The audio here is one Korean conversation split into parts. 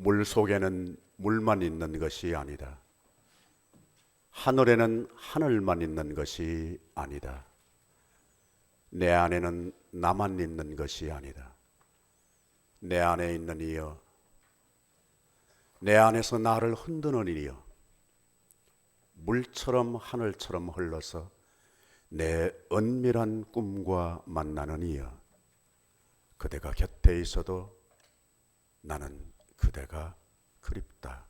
물 속에는 물만 있는 것이 아니다. 하늘에는 하늘만 있는 것이 아니다. 내 안에는 나만 있는 것이 아니다. 내 안에 있는 이여, 내 안에서 나를 흔드는 이여, 물처럼 하늘처럼 흘러서 내 은밀한 꿈과 만나는 이여, 그대가 곁에 있어도 나는 그대가 그립다.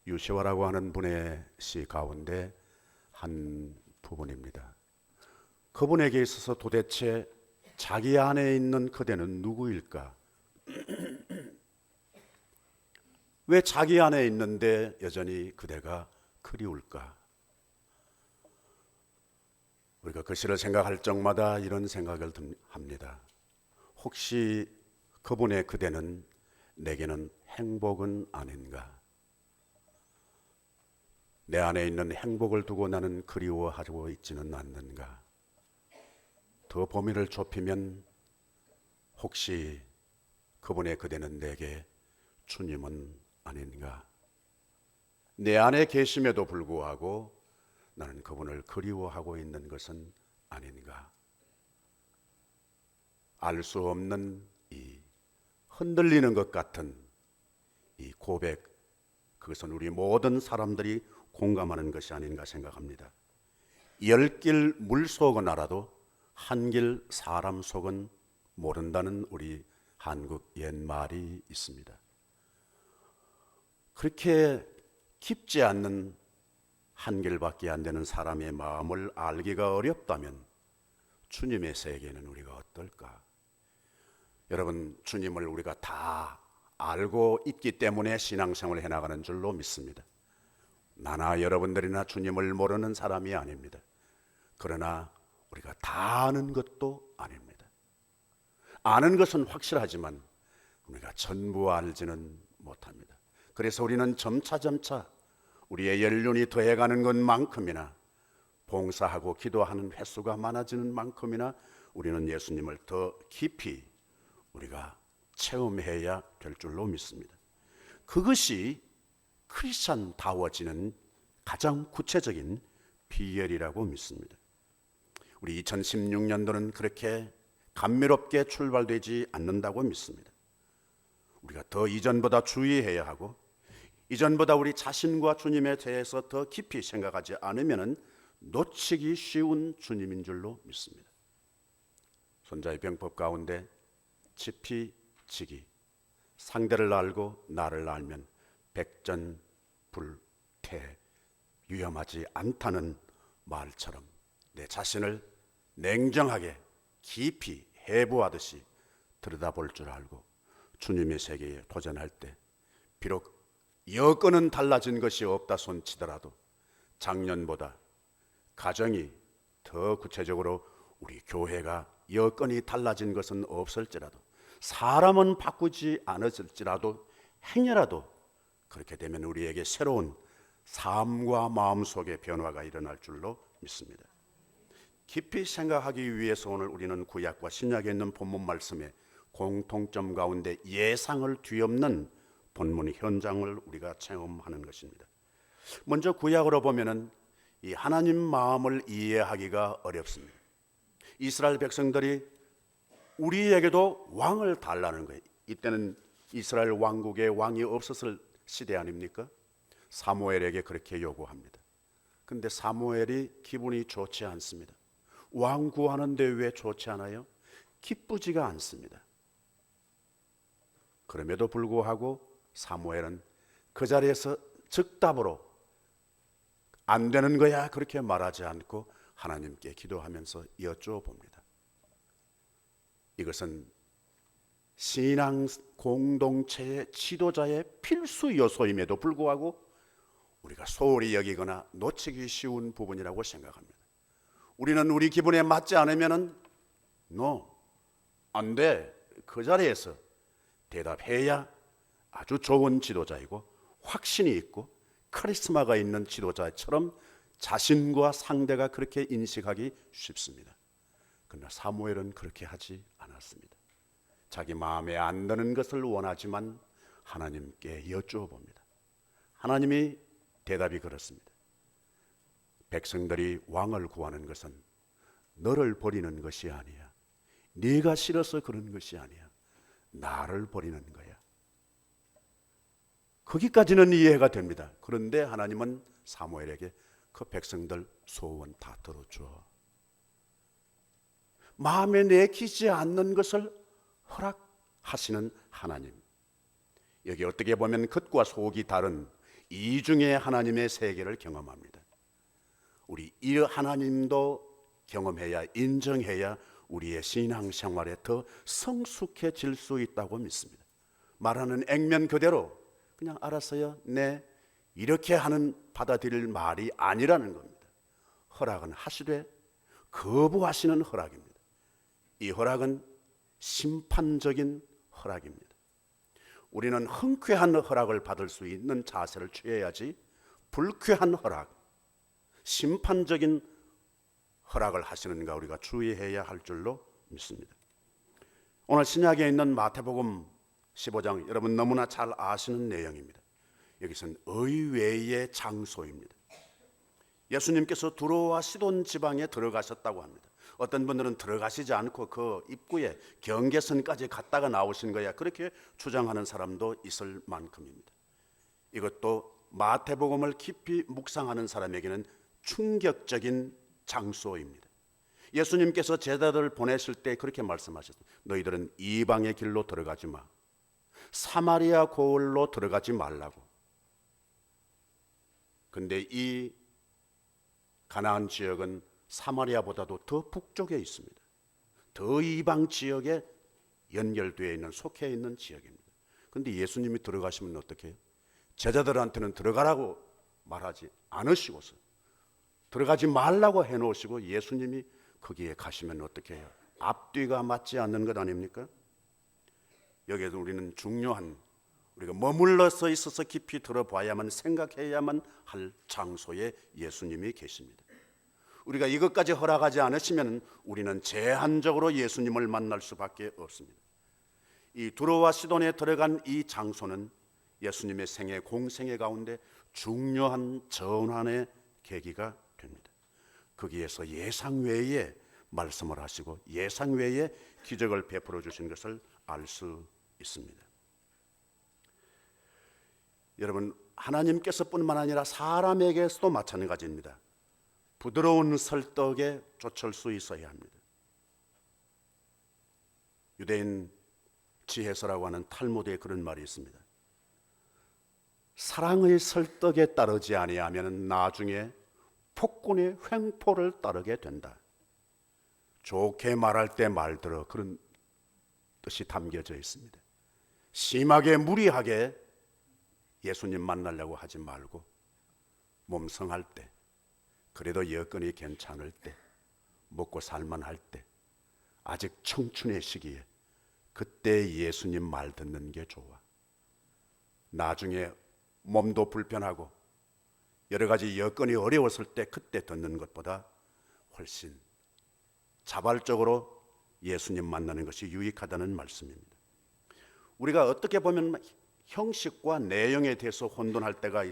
유시화라고 하는 분의 시 가운데 한 부분입니다. 그분에게 있어서 도대체 자기 안에 있는 그대는 누구일까? 왜 자기 안에 있는데 여전히 그대가 그리울까? 우리가 그 시를 생각할 적마다 이런 생각을 합니다. 혹시 그분의 그대는 내게는 행복은 아닌가? 내 안에 있는 행복을 두고 나는 그리워하고 있지는 않는가? 더 범위를 좁히면 혹시 그분의 그대는 내게 주님은 아닌가? 내 안에 계심에도 불구하고 나는 그분을 그리워하고 있는 것은 아닌가? 알 수 없는 이 흔들리는 것 같은 이 고백, 그것은 우리 모든 사람들이 공감하는 것이 아닌가 생각합니다. 10길 물속은 알아도 한 길 사람 속은 모른다는 우리 한국 옛말이 있습니다. 그렇게 깊지 않는 한 길밖에 안 되는 사람의 마음을 알기가 어렵다면 주님의 세계는 우리가 어떨까? 여러분, 주님을 우리가 다 알고 있기 때문에 신앙생활을 해나가는 줄로 믿습니다. 나나 여러분들이나 주님을 모르는 사람이 아닙니다. 그러나 우리가 다 아는 것도 아닙니다. 아는 것은 확실하지만 우리가 전부 알지는 못합니다. 그래서 우리는 점차점차 우리의 연륜이 더해가는 것만큼이나 봉사하고 기도하는 횟수가 많아지는 만큼이나 우리는 예수님을 더 깊이 우리가 체험해야 될 줄로 믿습니다. 그것이 크리스찬다워지는 가장 구체적인 비결이라고 믿습니다. 우리 2016년도는 그렇게 감미롭게 출발되지 않는다고 믿습니다. 우리가 더 이전보다 주의해야 하고 이전보다 우리 자신과 주님에 대해서 더 깊이 생각하지 않으면 놓치기 쉬운 주님인 줄로 믿습니다. 손자의 병법 가운데 지피지기, 상대를 알고 나를 알면 백전불태, 위험하지 않다는 말처럼 내 자신을 냉정하게 깊이 해부하듯이 들여다볼 줄 알고 주님의 세계에 도전할 때 비록 여건은 달라진 것이 없다 손치더라도 작년보다 가정이 더 구체적으로 우리 교회가 여건이 달라진 것은 없을지라도 사람은 바꾸지 않았을지라도 행여라도 그렇게 되면 우리에게 새로운 삶과 마음 속의 변화가 일어날 줄로 믿습니다. 깊이 생각하기 위해서 오늘 우리는 구약과 신약에 있는 본문 말씀의 공통점 가운데 예상을 뒤엎는 본문 현장을 우리가 체험하는 것입니다. 먼저 구약으로 보면은 이 하나님 마음을 이해하기가 어렵습니다. 이스라엘 백성들이 우리에게도 왕을 달라는 거예요. 이때는 이스라엘 왕국에 왕이 없었을 시대 아닙니까? 사무엘에게 그렇게 요구합니다. 근데 사무엘이 기분이 좋지 않습니다. 왕 구하는데 왜 좋지 않아요? 기쁘지가 않습니다. 그럼에도 불구하고 사무엘은 그 자리에서 즉답으로 안 되는 거야 그렇게 말하지 않고 하나님께 기도하면서 여쭤봅니다. 이것은 신앙 공동체의 지도자의 필수 요소임에도 불구하고 우리가 소홀히 여기거나 놓치기 쉬운 부분이라고 생각합니다. 우리는 우리 기분에 맞지 않으면은 안 돼. 그 자리에서 대답해야 아주 좋은 지도자이고 확신이 있고 카리스마가 있는 지도자처럼 자신과 상대가 그렇게 인식하기 쉽습니다. 그러나 사무엘은 그렇게 하지 않았습니다. 자기 마음에 안 드는 것을 원하지만 하나님께 여쭈어 봅니다. 하나님이 대답이 그렇습니다. 백성들이 왕을 구하는 것은 너를 버리는 것이 아니야. 네가 싫어서 그런 것이 아니야. 나를 버리는 거야. 거기까지는 이해가 됩니다. 그런데 하나님은 사무엘에게 그 백성들 소원 다 들어줘. 마음에 내키지 않는 것을 허락하시는 하나님. 여기 어떻게 보면 겉과 속이 다른 이중의 하나님의 세계를 경험합니다. 우리 이 하나님도 경험해야, 인정해야 우리의 신앙생활에 더 성숙해질 수 있다고 믿습니다. 말하는 액면 그대로 그냥 알았어요, 네, 이렇게 하는 받아들일 말이 아니라는 겁니다. 허락은 하시되 거부하시는 허락입니다. 이 허락은 심판적인 허락입니다. 우리는 흔쾌한 허락을 받을 수 있는 자세를 취해야지 불쾌한 허락, 심판적인 허락을 하시는가 우리가 주의해야 할 줄로 믿습니다. 오늘 신약에 있는 마태복음 15장, 여러분 너무나 잘 아시는 내용입니다. 여기서는 의외의 장소입니다. 예수님께서 두로와 시돈 지방에 들어가셨다고 합니다. 어떤 분들은 들어가시지 않고 그 입구에 경계선까지 갔다가 나오신 거야, 그렇게 주장하는 사람도 있을 만큼입니다. 이것도 마태복음을 깊이 묵상하는 사람에게는 충격적인 장소입니다. 예수님께서 제자들을 보내실 때 그렇게 말씀하셨습니다. 너희들은 이방의 길로 들어가지 마. 사마리아 고을로 들어가지 말라고. 근데 이 가나안 지역은 사마리아보다도 더 북쪽에 있습니다. 더 이방 지역에 연결되어 있는, 속해 있는 지역입니다. 그런데 예수님이 들어가시면 어떻게 해요? 제자들한테는 들어가라고 말하지 않으시고서 들어가지 말라고 해놓으시고 예수님이 거기에 가시면 어떻게 해요? 앞뒤가 맞지 않는 것 아닙니까? 여기에도 우리는 중요한, 우리가 머물러서 있어서 깊이 들어봐야만, 생각해야만 할 장소에 예수님이 계십니다. 우리가 이것까지 허락하지 않으시면 우리는 제한적으로 예수님을 만날 수밖에 없습니다. 이 두로와 시돈에 들어간 이 장소는 예수님의 생애, 공생애 가운데 중요한 전환의 계기가 됩니다. 거기에서 예상 외의 말씀을 하시고 예상 외의 기적을 베풀어 주신 것을 알 수 있습니다. 여러분, 하나님께서 뿐만 아니라 사람에게서도 마찬가지입니다. 부드러운 설득에 쫓을 수 있어야 합니다. 유대인 지혜서라고 하는 탈무드에 그런 말이 있습니다. 사랑의 설득에 따르지 아니하면 나중에 폭군의 횡포를 따르게 된다. 좋게 말할 때 말 들어, 그런 뜻이 담겨져 있습니다. 심하게 무리하게 예수님 만나려고 하지 말고 몸성할 때, 그래도 여건이 괜찮을 때, 먹고 살만할 때, 아직 청춘의 시기에 그때 예수님 말 듣는 게 좋아. 나중에 몸도 불편하고 여러 가지 여건이 어려웠을 때 그때 듣는 것보다 훨씬 자발적으로 예수님 만나는 것이 유익하다는 말씀입니다. 우리가 어떻게 보면 형식과 내용에 대해서 혼돈할 때가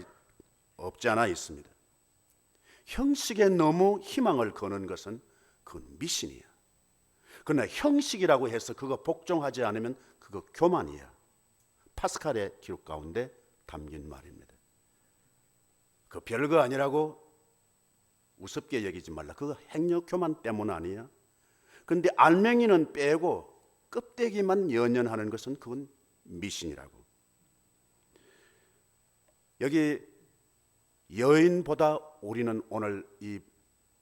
없지 않아 있습니다. 형식에 너무 희망을 거는 것은 그건 미신이야. 그러나 형식이라고 해서 그거 복종하지 않으면 그거 교만이야. 파스칼의 기록 가운데 담긴 말입니다. 그 별거 아니라고 우습게 여기지 말라. 그거 행여 교만 때문 아니야. 그런데 알맹이는 빼고 껍데기만 연연하는 것은 그건 미신이라고. 여기 여인보다 우리는 오늘 이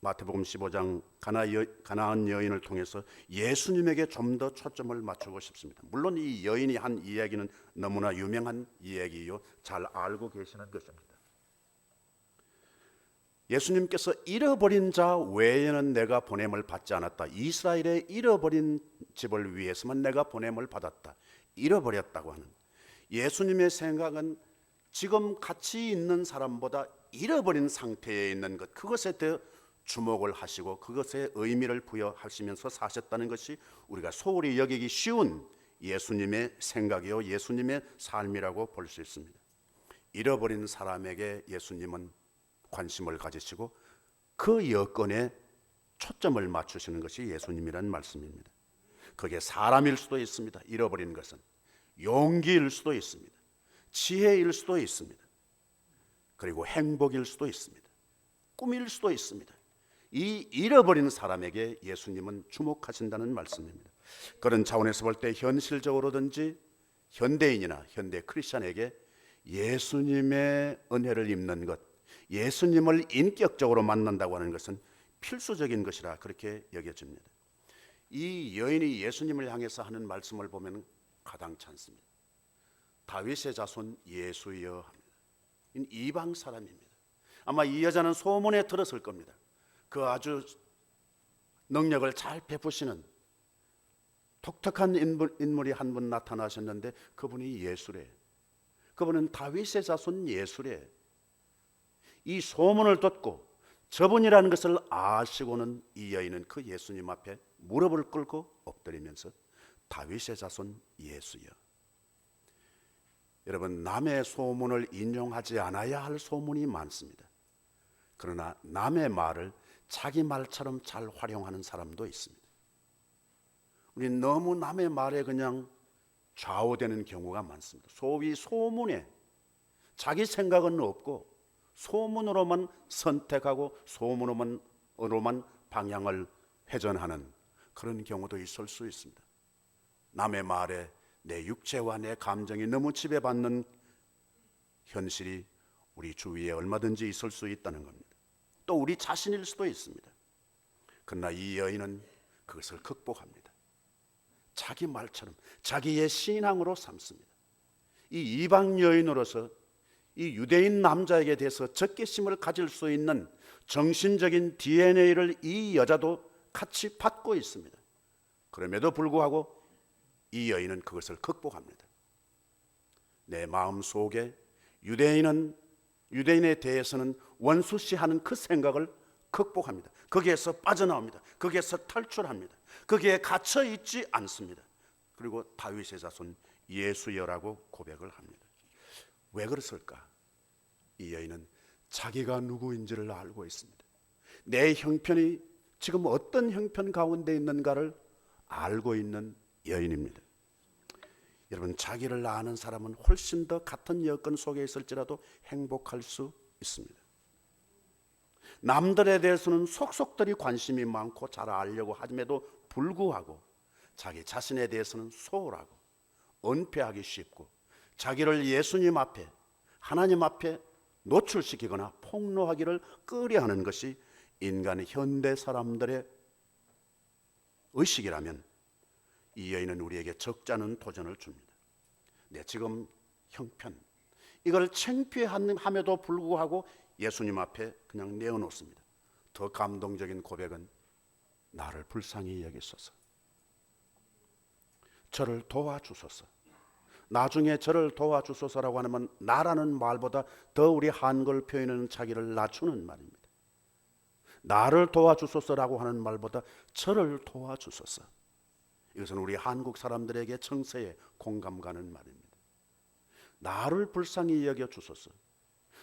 마태복음 15장 가나안 여인을 통해서 예수님에게 좀 더 초점을 맞추고 싶습니다. 물론 이 여인이 한 이야기는 너무나 유명한 이야기요, 잘 알고 계시는 것입니다. 예수님께서 잃어버린 자 외에는 내가 보냄을 받지 않았다. 이스라엘의 잃어버린 집을 위해서만 내가 보냄을 받았다. 잃어버렸다고 하는 예수님의 생각은 지금 같이 있는 사람보다 잃어버린 상태에 있는 것, 그것에 더 주목을 하시고 그것에 의미를 부여하시면서 사셨다는 것이 우리가 소홀히 여기기 쉬운 예수님의 생각이요 예수님의 삶이라고 볼 수 있습니다. 잃어버린 사람에게 예수님은 관심을 가지시고 그 여건에 초점을 맞추시는 것이 예수님이라는 말씀입니다. 그게 사람일 수도 있습니다. 잃어버린 것은 용기일 수도 있습니다. 지혜일 수도 있습니다. 그리고 행복일 수도 있습니다. 꿈일 수도 있습니다. 이 잃어버린 사람에게 예수님은 주목하신다는 말씀입니다. 그런 차원에서 볼 때 현실적으로든지 현대인이나 현대 크리스찬에게 예수님의 은혜를 입는 것, 예수님을 인격적으로 만난다고 하는 것은 필수적인 것이라 그렇게 여겨집니다. 이 여인이 예수님을 향해서 하는 말씀을 보면 가당치 않습니다. 다윗의 자손 예수여 합니다. 이방 사람입니다. 아마 이 여자는 소문에 들었을 겁니다. 그 아주 능력을 잘 베푸시는 독특한 인물이 한 분 나타나셨는데 그분이 예수래. 그분은 다윗의 자손 예수래. 이 소문을 듣고 저분이라는 것을 아시고는 이 여인은 그 예수님 앞에 무릎을 꿇고 엎드리면서 다윗의 자손 예수여. 여러분, 남의 소문을 인용하지 않아야 할 소문이 많습니다. 그러나 남의 말을 자기 말처럼 잘 활용하는 사람도 있습니다. 우리는 너무 남의 말에 그냥 좌우되는 경우가 많습니다. 소위 소문에 자기 생각은 없고 소문으로만 선택하고 소문으로만 방향을 회전하는 그런 경우도 있을 수 있습니다. 남의 말에 내 육체와 내 감정이 너무 지배받는 현실이 우리 주위에 얼마든지 있을 수 있다는 겁니다. 또 우리 자신일 수도 있습니다. 그러나 이 여인은 그것을 극복합니다. 자기 말처럼 자기의 신앙으로 삼습니다. 이 이방 여인으로서 이 유대인 남자에게 대해서 적개심을 가질 수 있는 정신적인 DNA를 이 여자도 같이 받고 있습니다. 그럼에도 불구하고 이 여인은 그것을 극복합니다. 내 마음 속에 유대인에 대해서는 원수시하는 그 생각을 극복합니다. 거기에서 빠져나옵니다. 거기에서 탈출합니다. 거기에 갇혀 있지 않습니다. 그리고 다윗의 자손 예수여라고 고백을 합니다. 왜 그랬을까? 이 여인은 자기가 누구인지를 알고 있습니다. 내 형편이 지금 어떤 형편 가운데 있는가를 알고 있는 여인입니다. 여러분, 자기를 아는 사람은 훨씬 더 같은 여건 속에 있을지라도 행복할 수 있습니다. 남들에 대해서는 속속들이 관심이 많고 잘 알려고 함에도 불구하고 자기 자신에 대해서는 소홀하고 은폐하기 쉽고 자기를 예수님 앞에 하나님 앞에 노출시키거나 폭로하기를 꺼려하는 것이 인간의 현대 사람들의 의식이라면 이 여인은 우리에게 적지 않은 도전을 줍니다. 내 지금 형편 이걸 창피함에도 불구하고 예수님 앞에 그냥 내어놓습니다. 더 감동적인 고백은 나를 불쌍히 여기소서, 저를 도와주소서. 나중에 저를 도와주소서라고 하면 나라는 말보다 더 우리 한글 표현은 자기를 낮추는 말입니다. 나를 도와주소서라고 하는 말보다 저를 도와주소서. 이것은 우리 한국 사람들에게 정서에 공감 가는 말입니다. 나를 불쌍히 여겨주소서.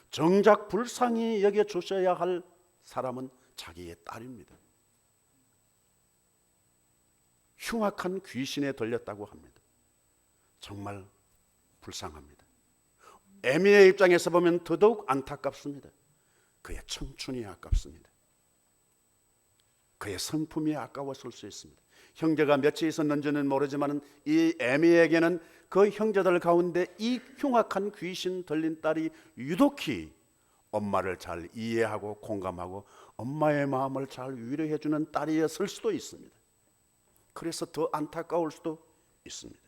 정작 불쌍히 여겨주셔야 할 사람은 자기의 딸입니다. 흉악한 귀신에 들렸다고 합니다. 정말 불쌍합니다. 에미의 입장에서 보면 더더욱 안타깝습니다. 그의 청춘이 아깝습니다. 그의 성품이 아까웠을 수 있습니다. 형제가 몇이 있었는지는 모르지만 이 에미에게는 그 형제들 가운데 이 흉악한 귀신 들린 딸이 유독히 엄마를 잘 이해하고 공감하고 엄마의 마음을 잘 위로해 주는 딸이었을 수도 있습니다. 그래서 더 안타까울 수도 있습니다.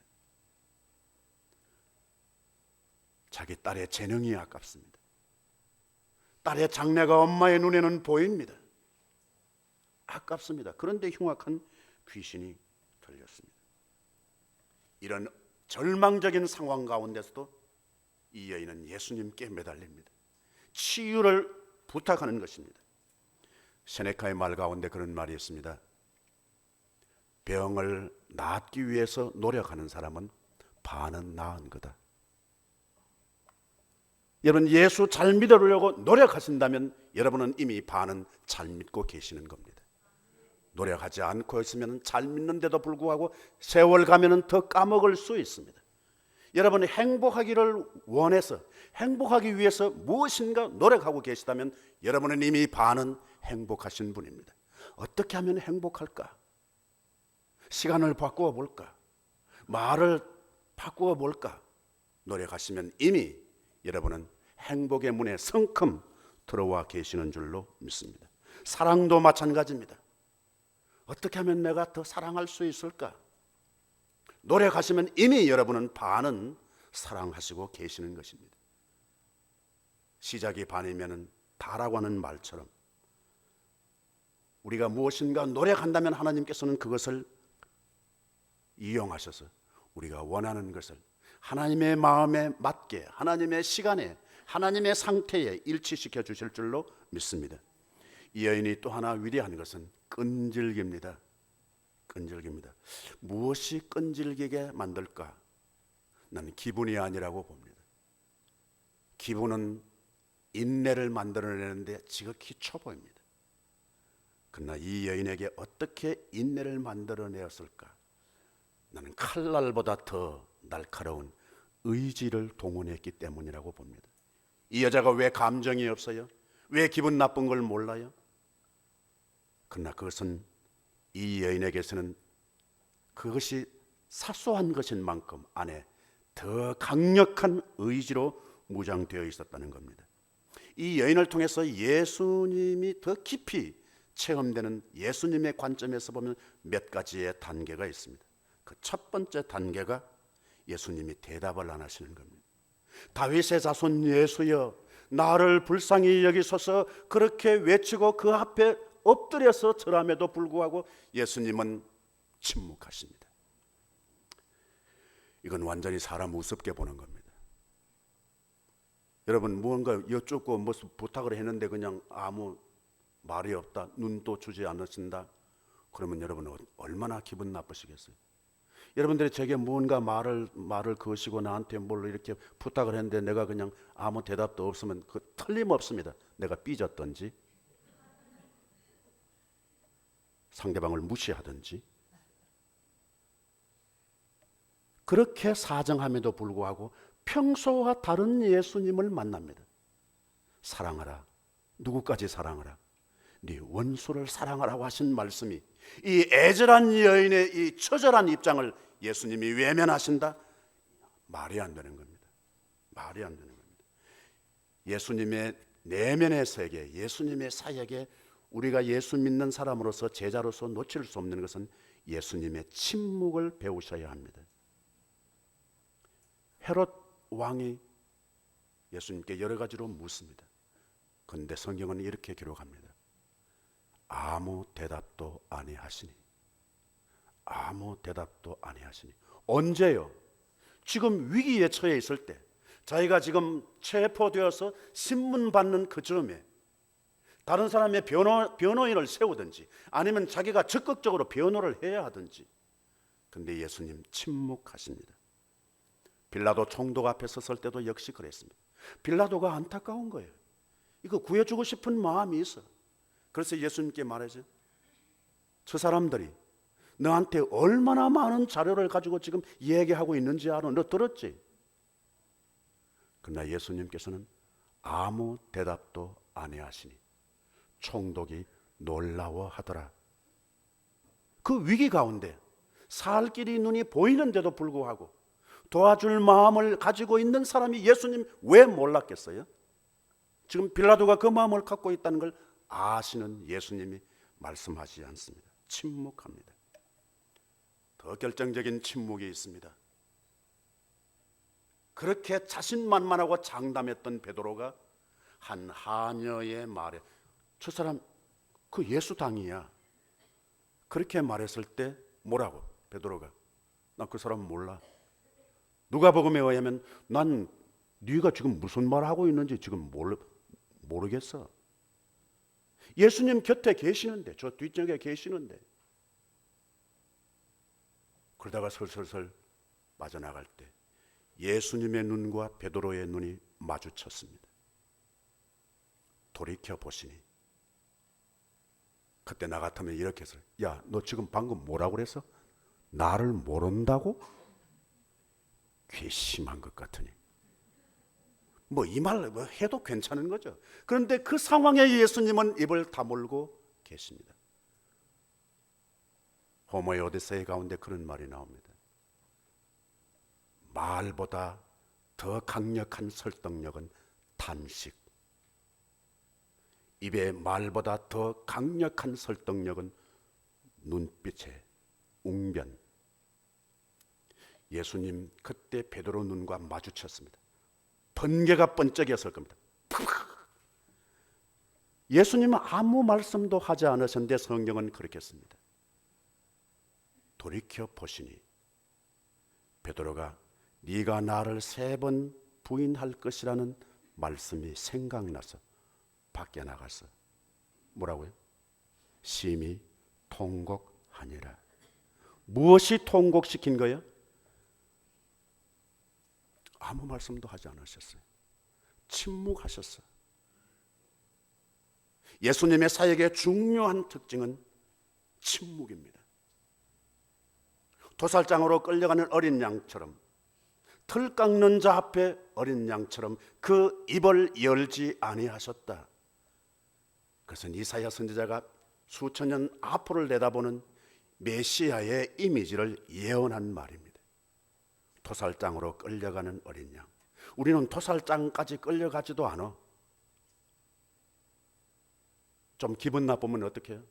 자기 딸의 재능이 아깝습니다. 딸의 장래가 엄마의 눈에는 보입니다. 아깝습니다. 그런데 흉악한 귀신이 들렸습니다. 이런 절망적인 상황 가운데서도 이 여인은 예수님께 매달립니다. 치유를 부탁하는 것입니다. 세네카의 말 가운데 그런 말이 있습니다. 병을 낫기 위해서 노력하는 사람은 반은 나은 거다. 여러분, 예수 잘 믿으려고 노력하신다면 여러분은 이미 반은 잘 믿고 계시는 겁니다. 노력하지 않고 있으면 잘 믿는데도 불구하고 세월 가면 더 까먹을 수 있습니다. 여러분이 행복하기를 원해서, 행복하기 위해서 무엇인가 노력하고 계시다면 여러분은 이미 반은 행복하신 분입니다. 어떻게 하면 행복할까? 시간을 바꾸어 볼까? 말을 바꾸어 볼까? 노력하시면 이미 여러분은 행복의 문에 성큼 들어와 계시는 줄로 믿습니다. 사랑도 마찬가지입니다. 어떻게 하면 내가 더 사랑할 수 있을까? 노력하시면 이미 여러분은 반은 사랑하시고 계시는 것입니다. 시작이 반이면 다라고 하는 말처럼 우리가 무엇인가 노력한다면 하나님께서는 그것을 이용하셔서 우리가 원하는 것을 하나님의 마음에 맞게, 하나님의 시간에, 하나님의 상태에 일치시켜 주실 줄로 믿습니다. 이 여인이 또 하나 위대한 것은 끈질깁니다. 끈질깁니다. 무엇이 끈질기게 만들까? 나는 기분이 아니라고 봅니다. 기분은 인내를 만들어내는데 지극히 초보입니다. 그러나 이 여인에게 어떻게 인내를 만들어내었을까? 나는 칼날보다 더 날카로운 의지를 동원했기 때문이라고 봅니다. 이 여자가 왜 감정이 없어요? 왜 기분 나쁜 걸 몰라요? 그러나 그것은 이 여인에게서는 그것이 사소한 것인 만큼 안에 더 강력한 의지로 무장되어 있었다는 겁니다. 이 여인을 통해서 예수님이 더 깊이 체험되는, 예수님의 관점에서 보면 몇 가지의 단계가 있습니다. 그 첫 번째 단계가 예수님이 대답을 안 하시는 겁니다. 다윗의 자손 예수여, 나를 불쌍히 여기소서, 그렇게 외치고 그 앞에 엎드려서 절함에도 불구하고 예수님은 침묵하십니다. 이건 완전히 사람 우습게 보는 겁니다. 여러분, 무언가 여쭙고 무슨 부탁을 했는데 그냥 아무 말이 없다, 눈도 주지 않으신다, 그러면 여러분은 얼마나 기분 나쁘시겠어요? 여러분들이 제게 무언가 말을 거시고 나한테 뭘 이렇게 부탁을 했는데 내가 그냥 아무 대답도 없으면 그 틀림없습니다. 내가 삐졌든지 상대방을 무시하든지. 그렇게 사정함에도 불구하고 평소와 다른 예수님을 만납니다. 사랑하라. 누구까지 사랑하라? 네 원수를 사랑하라고 하신 말씀이 이 애절한 여인의 이 처절한 입장을 예수님이 외면하신다? 말이 안 되는 겁니다. 말이 안 되는 겁니다. 예수님의 내면의 세계, 예수님의 사역에 우리가 예수 믿는 사람으로서, 제자로서 놓칠 수 없는 것은 예수님의 침묵을 배우셔야 합니다. 헤롯 왕이 예수님께 여러 가지로 묻습니다. 그런데 성경은 이렇게 기록합니다. 아무 대답도 아니하시니. 아무 대답도 아니하시니. 언제요? 지금 위기에 처해 있을 때, 자기가 지금 체포되어서 신문 받는 그 즈음에 다른 사람의 변호인을 세우든지 아니면 자기가 적극적으로 변호를 해야 하든지. 근데 예수님 침묵하십니다. 빌라도 총독 앞에 섰을 때도 역시 그랬습니다. 빌라도가 안타까운 거예요. 이거 구해주고 싶은 마음이 있어. 그래서 예수님께 말하죠. 저 사람들이 너한테 얼마나 많은 자료를 가지고 지금 얘기하고 있는지 알아? 너 들었지? 그러나 예수님께서는 아무 대답도 안 하시니 총독이 놀라워하더라. 그 위기 가운데 살 길이 눈이 보이는데도 불구하고 도와줄 마음을 가지고 있는 사람이 예수님 왜 몰랐겠어요? 지금 빌라도가 그 마음을 갖고 있다는 걸 아시는 예수님이 말씀하지 않습니다. 침묵합니다. 더 결정적인 침묵이 있습니다. 그렇게 자신만만하고 장담했던 베드로가 한 하녀의 말에 저 사람 그 예수 당이야. 그렇게 말했을 때 뭐라고? 베드로가 나 그 사람 몰라. 누가복음에 의하면 난 네가 지금 무슨 말 하고 있는지 지금 모르겠어. 예수님 곁에 계시는데, 저 뒷쪽에 계시는데 그러다가 슬슬 빠져나갈 때 예수님의 눈과 베드로의 눈이 마주쳤습니다. 돌이켜 보시니 그때 나 같으면 이렇게 해서, 야, 너 지금 방금 뭐라고 그랬어? 나를 모른다고? 괘씸한 것 같으니 뭐 이 말 해도 괜찮은 거죠. 그런데 그 상황에 예수님은 입을 다물고 계십니다. 호모의 오디세이 가운데 그런 말이 나옵니다. 말보다 더 강력한 설득력은 탄식, 입에 말보다 더 강력한 설득력은 눈빛의 웅변. 예수님 그때 베드로 눈과 마주쳤습니다. 번개가 번쩍였을 겁니다. 예수님은 아무 말씀도 하지 않으셨는데 성경은 그렇게 씁니다. 돌이켜 보시니 베드로가 네가 나를 3번 부인할 것이라는 말씀이 생각나서 밖에 나가서 뭐라고요? 심히 통곡하니라. 무엇이 통곡시킨 거예요? 아무 말씀도 하지 않으셨어요. 침묵하셨어요. 예수님의 사역의 중요한 특징은 침묵입니다. 도살장으로 끌려가는 어린 양처럼, 틀 깎는 자 앞에 어린 양처럼 그 입을 열지 아니하셨다. 그것은 이사야 선지자가 수천 년 앞으로 내다보는 메시아의 이미지를 예언한 말입니다. 도살장으로 끌려가는 어린 양. 우리는 도살장까지 끌려가지도 않아. 좀 기분 나쁘면 어떻게 해요?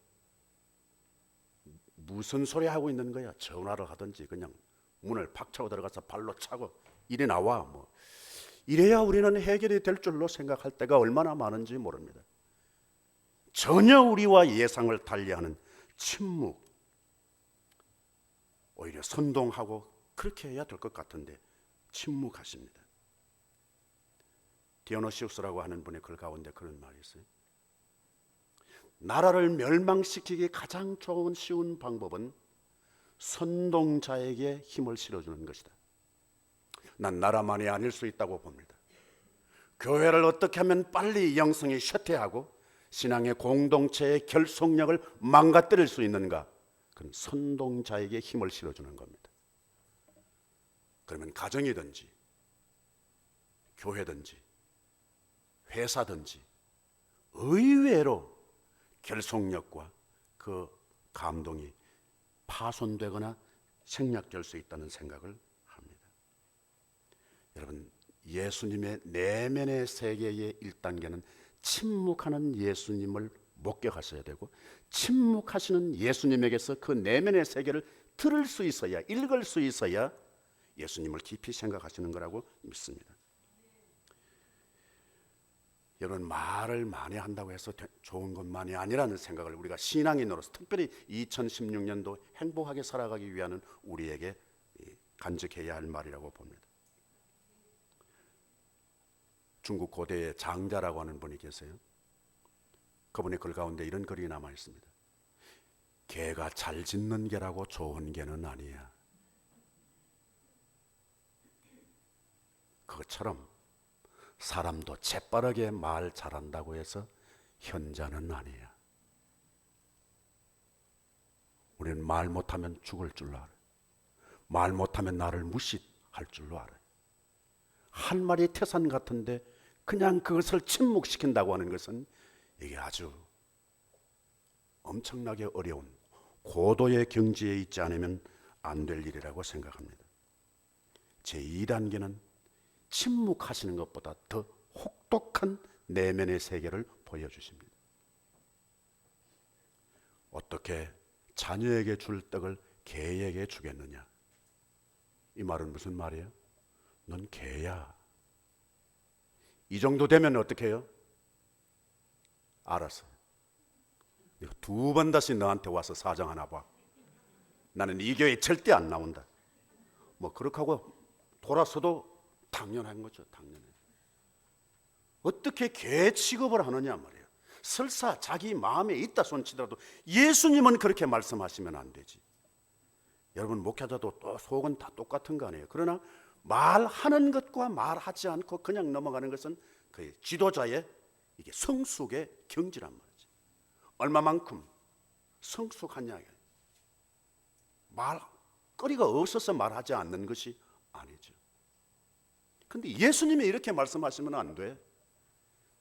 무슨 소리 하고 있는 거야? 전화를 하든지 그냥 문을 팍 차고 들어가서 발로 차고 이리 나와. 뭐 이래야 우리는 해결이 될 줄로 생각할 때가 얼마나 많은지 모릅니다. 전혀 우리와 예상을 달리하는 침묵, 오히려 선동하고 그렇게 해야 될 것 같은데 침묵하십니다. 디오노시우스라고 하는 분의 글 가운데 그런 말이 있어요. 나라를 멸망시키기 가장 좋은 쉬운 방법은 선동자에게 힘을 실어주는 것이다. 난 나라만이 아닐 수 있다고 봅니다. 교회를 어떻게 하면 빨리 영성이 쇠퇴하고 신앙의 공동체의 결속력을 망가뜨릴 수 있는가? 그건 선동자에게 힘을 실어주는 겁니다. 그러면 가정이든지 교회든지 회사든지 의외로 결속력과 그 감동이 파손되거나 생략될 수 있다는 생각을 합니다. 여러분, 예수님의 내면의 세계의 1단계는 침묵하는 예수님을 목격하셔야 되고, 침묵하시는 예수님에게서 그 내면의 세계를 들을 수 있어야, 읽을 수 있어야 예수님을 깊이 생각하시는 거라고 믿습니다. 여러분, 말을 많이 한다고 해서 좋은 것만이 아니라는 생각을 우리가 신앙인으로서 특별히 2016년도 행복하게 살아가기 위한 우리에게 간직해야 할 말이라고 봅니다. 중국 고대의 장자라고 하는 분이 계세요. 그분의 글 가운데 이런 글이 남아 있습니다. 개가 잘 짖는 개라고 좋은 개는 아니야. 그것처럼 사람도 재빠르게 말 잘한다고 해서 현자는 아니야. 우리는 말 못하면 죽을 줄로 알아요. 말 못하면 나를 무시할 줄로 알아요. 한 마리 태산 같은데 그냥 그것을 침묵시킨다고 하는 것은 이게 아주 엄청나게 어려운 고도의 경지에 있지 않으면 안 될 일이라고 생각합니다. 제2단계는 침묵하시는 것보다 더 혹독한 내면의 세계를 보여주십니다. 어떻게 자녀에게 줄 떡을 개에게 주겠느냐? 이 말은 무슨 말이에요? 넌 개야. 이 정도 되면 어떻게 해요? 알았어. 내가 2번 다시 너한테 와서 사정하나 봐. 나는 이 교회 절대 안 나온다. 뭐 그렇게 하고 돌아서도 당연한 거죠. 당연해. 어떻게 개 취급을 하느냐 말이에요. 설사 자기 마음에 있다 손치더라도 예수님은 그렇게 말씀하시면 안 되지. 여러분 목회자도 또 속은 다 똑같은 거 아니에요. 그러나 말하는 것과 말하지 않고 그냥 넘어가는 것은 그 지도자의 이게 성숙의 경지란 말이지. 얼마만큼 성숙하냐. 말거리가 없어서 말하지 않는 것이 아니죠. 근데 예수님이 이렇게 말씀하시면 안 돼.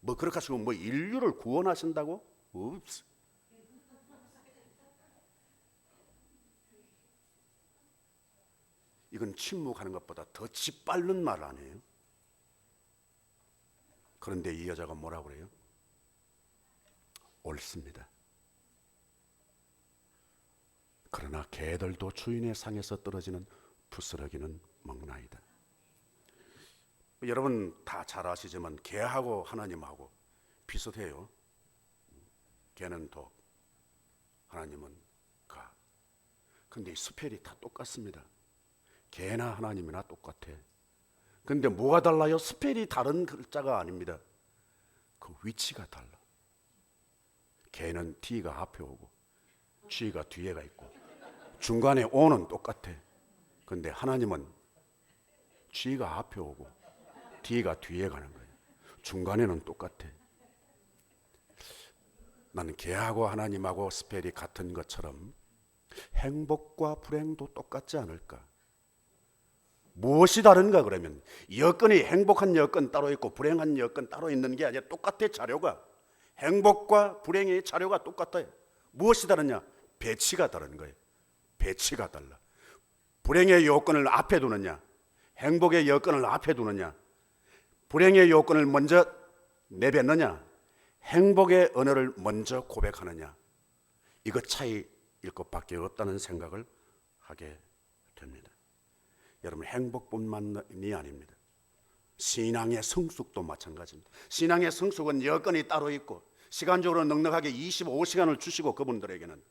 뭐 그렇게 하시고 뭐 인류를 구원하신다고? 없어. 이건 침묵하는 것보다 더 짓밟는 말 아니에요? 그런데 이 여자가 뭐라고 그래요? 옳습니다. 그러나 개들도 주인의 상에서 떨어지는 부스러기는 먹나이다. 여러분 다 잘 아시지만 개하고 하나님하고 비슷해요. 개는 독, 하나님은 가. 근데 이 스펠이 다 똑같습니다. 개나 하나님이나 똑같아. 근데 뭐가 달라요? 스펠이 다른 글자가 아닙니다. 그 위치가 달라. 개는 T가 앞에 오고 G가 뒤에가 있고 중간에 O는 똑같아. 근데 하나님은 G가 앞에 오고 D가 뒤에 가는 거예요. 중간에는 똑같아. 나는 개하고 하나님하고 스펠이 같은 것처럼 행복과 불행도 똑같지 않을까? 무엇이 다른가 그러면 여건이 행복한 여건 따로 있고 불행한 여건 따로 있는 게 아니라 똑같아. 자료가 행복과 불행의 자료가 똑같아요. 무엇이 다르냐? 배치가 다른 거예요. 배치가 달라. 불행의 요건을 앞에 두느냐 행복의 여건을 앞에 두느냐 불행의 요건을 먼저 내뱉느냐 행복의 언어를 먼저 고백하느냐 이것 차이일 것밖에 없다는 생각을 하게 됩니다. 여러분 행복뿐만이 아닙니다. 신앙의 성숙도 마찬가지입니다. 신앙의 성숙은 여건이 따로 있고 시간적으로 넉넉하게 25시간을 주시고 그분들에게는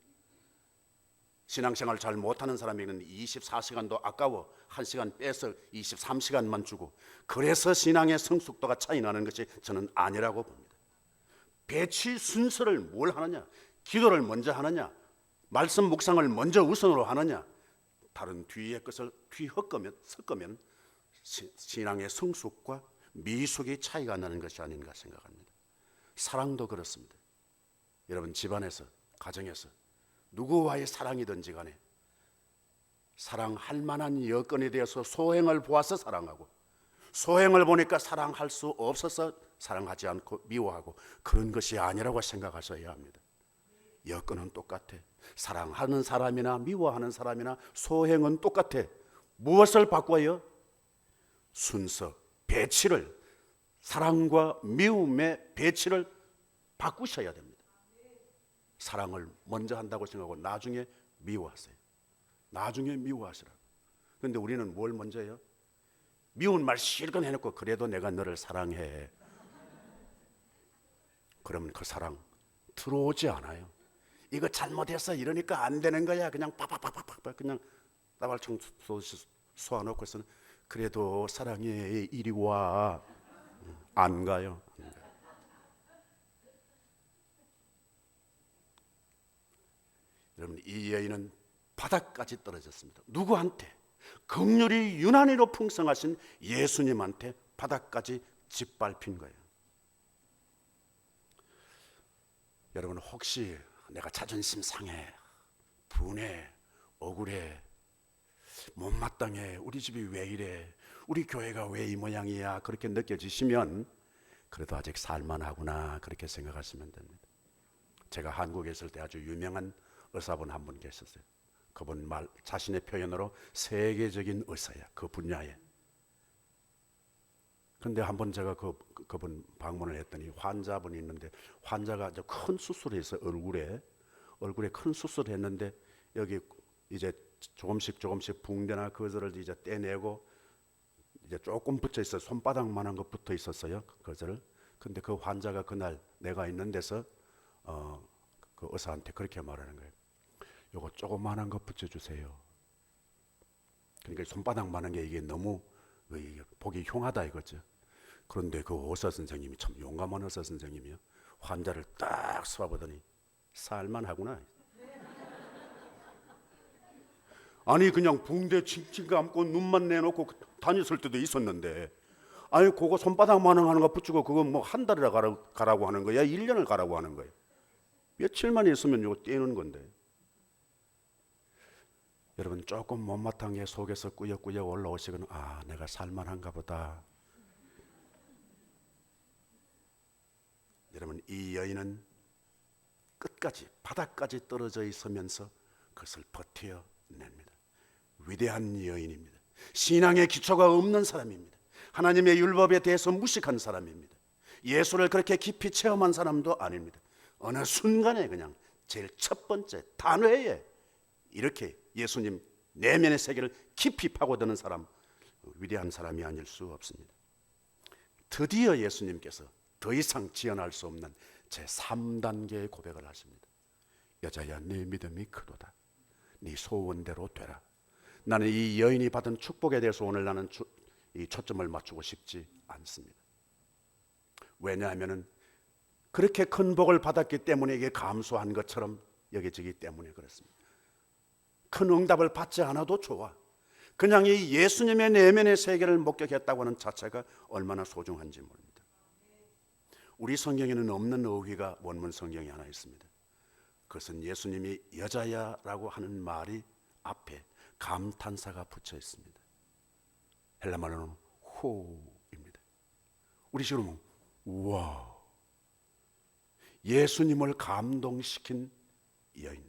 신앙생활 잘 못하는 사람에게는 24시간도 아까워 1시간 빼서 23시간만 주고 그래서 신앙의 성숙도가 차이 나는 것이 저는 아니라고 봅니다. 배치 순서를 뭘 하느냐 기도를 먼저 하느냐 말씀 묵상을 먼저 우선으로 하느냐 다른 뒤의 것을 섞으면 신앙의 성숙과 미숙의 차이가 나는 것이 아닌가 생각합니다. 사랑도 그렇습니다. 여러분 집안에서 가정에서 누구와의 사랑이든지 간에 사랑할 만한 여건에 대해서 소행을 보아서 사랑하고 소행을 보니까 사랑할 수 없어서 사랑하지 않고 미워하고 그런 것이 아니라고 생각하셔야 합니다. 여건은 똑같아. 사랑하는 사람이나 미워하는 사람이나 소행은 똑같아. 무엇을 바꿔요? 순서, 배치를 사랑과 미움의 배치를 바꾸셔야 됩니다. 사랑을 먼저 한다고 생각하고 나중에 미워하세요. 나중에 미워하시라고. 그런데 우리는 뭘 먼저 해요? 미운 말 실컷 해놓고 그래도 내가 너를 사랑해. 그러면 그 사랑 들어오지 않아요. 이거 잘못했어 이러니까 안 되는 거야. 그냥 팍팍팍팍팍 그냥 나발총 쏘아놓고서는 그래도 사랑해 이리 와. 안 가요. 여러분 이 여인은 바닥까지 떨어졌습니다. 누구한테? 긍휼이 유난히로 풍성하신 예수님한테 바닥까지 짓밟힌 거예요. 여러분 혹시 내가 자존심 상해, 분해, 억울해, 못마땅해, 우리 집이 왜 이래, 우리 교회가 왜 이 모양이야 그렇게 느껴지시면 그래도 아직 살만하구나 그렇게 생각하시면 됩니다. 제가 한국에 있을 때 아주 유명한 의사분 한 분 계셨어요. 그분 자신의 표현으로 세계적인 의사야 그 분야에. 근데 한번 제가 그분 방문을 했더니 환자분이 있는데 환자가 아주 큰 수술을 해서 얼굴에 큰 수술을 했는데 여기 이제 조금씩 붕대나 거즈를 이제 떼내고 이제 조금 붙여 있어 손바닥만한 거 붙어 있었어요 거즈를. 근데 그 환자가 그날 내가 있는 데서 그 의사한테 그렇게 말하는 거예요. 요거 조그만한 거 붙여주세요. 그러니까 손바닥만한 게 이게 너무 보기 흉하다 이거죠. 그런데 그 의사 선생님이 참 용감한 의사 선생님이요. 환자를 딱 쏘아보더니 살만하구나. 아니 그냥 붕대 칭칭 감고 눈만 내놓고 다녔을 때도 있었는데, 아니 그거 손바닥만한 하는 거 붙이고 그거 뭐 한 달이라 가라고 하는 거야? 1년을 가라고 하는 거야? 며칠만 있으면 이거 떼는 건데. 여러분 조금 못마땅한 게 속에서 꾸역꾸역 올라오시거나, 아 내가 살만한가 보다. 여러분 이 여인은 끝까지 바닥까지 떨어져 있으면서 그것을 버텨냅니다. 위대한 여인입니다. 신앙의 기초가 없는 사람입니다. 하나님의 율법에 대해서 무식한 사람입니다. 예수를 그렇게 깊이 체험한 사람도 아닙니다. 어느 순간에 그냥 제일 첫 번째 단회에 이렇게 예수님 내면의 세계를 깊이 파고드는 사람, 위대한 사람이 아닐 수 없습니다. 드디어 예수님께서 더 이상 지연할 수 없는 제3단계의 고백을 하십니다. 여자야, 네 믿음이 크도다. 네 소원대로 되라. 나는 이 여인이 받은 축복에 대해서 오늘 나는 이 초점을 맞추고 싶지 않습니다. 왜냐하면 그렇게 큰 복을 받았기 때문에 이게 감소한 것처럼 여겨지기 때문에 그렇습니다. 큰 응답을 받지 않아도 좋아. 그냥 이 예수님의 내면의 세계를 목격했다고 하는 자체가 얼마나 소중한지 모릅니다. 우리 성경에는 없는 어휘가 원문 성경에 하나 있습니다. 그것은 예수님이 여자야라고 하는 말이 앞에 감탄사가 붙여 있습니다. 헬라말로는 호입니다. 우리 식으로 우와. 예수님을 감동시킨 여인,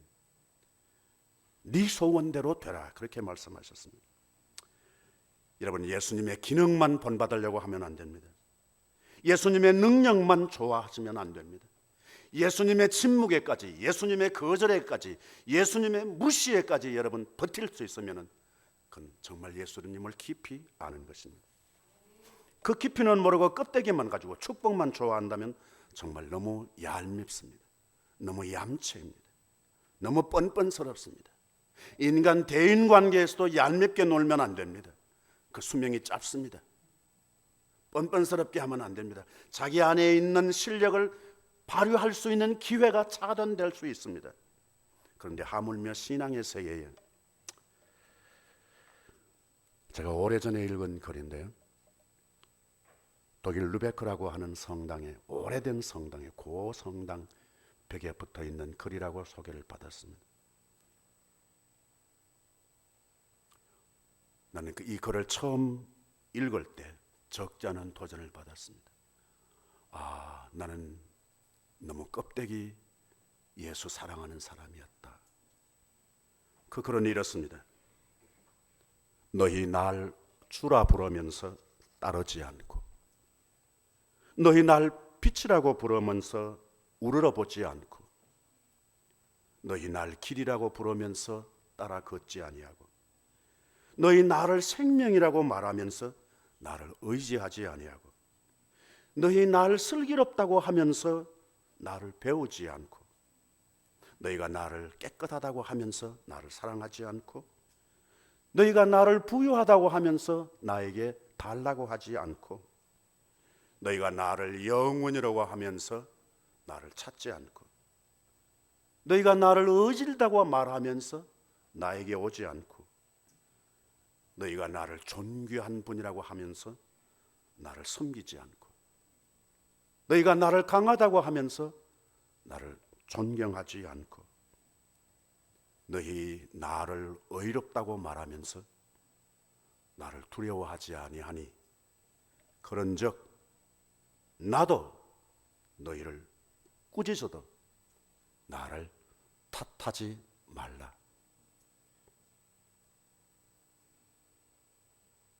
네 소원대로 되라, 그렇게 말씀하셨습니다. 여러분 예수님의 기능만 본받으려고 하면 안 됩니다. 예수님의 능력만 좋아하시면 안 됩니다. 예수님의 침묵에까지, 예수님의 거절에까지, 예수님의 무시에까지 여러분 버틸 수 있으면 그건 정말 예수님을 깊이 아는 것입니다. 그 깊이는 모르고 껍데기만 가지고 축복만 좋아한다면 정말 너무 얄밉습니다. 너무 얌체입니다. 너무 뻔뻔스럽습니다. 인간 대인 관계에서도 얄밉게 놀면 안 됩니다. 그 수명이 짧습니다. 뻔뻔스럽게 하면 안 됩니다. 자기 안에 있는 실력을 발휘할 수 있는 기회가 차단될 수 있습니다. 그런데 하물며 신앙의 세계에, 제가 오래전에 읽은 글인데요, 독일 루베크라고 하는 성당에, 오래된 성당에, 고성당 벽에 붙어있는 글이라고 소개를 받았습니다. 나는 이 글을 처음 읽을 때 적지 않은 도전을 받았습니다. 아, 나는 너무 껍데기 예수 사랑하는 사람이었다. 그 글은 이렇습니다. 너희 날 주라 부르면서 따르지 않고, 너희 날 빛이라고 부르면서 우러러보지 않고, 너희 날 길이라고 부르면서 따라 걷지 아니하고, 너희 나를 생명이라고 말하면서 나를 의지하지 아니하고, 너희 나를 슬기롭다고 하면서 나를 배우지 않고, 너희가 나를 깨끗하다고 하면서 나를 사랑하지 않고, 너희가 나를 부유하다고 하면서 나에게 달라고 하지 않고, 너희가 나를 영원이라고 하면서 나를 찾지 않고, 너희가 나를 의질다고 말하면서 나에게 오지 않고, 너희가 나를 존귀한 분이라고 하면서 나를 섬기지 않고, 너희가 나를 강하다고 하면서 나를 존경하지 않고, 너희 나를 의롭다고 말하면서 나를 두려워하지 아니하니, 그런즉 나도 너희를 꾸짖어도 나를 탓하지 말라.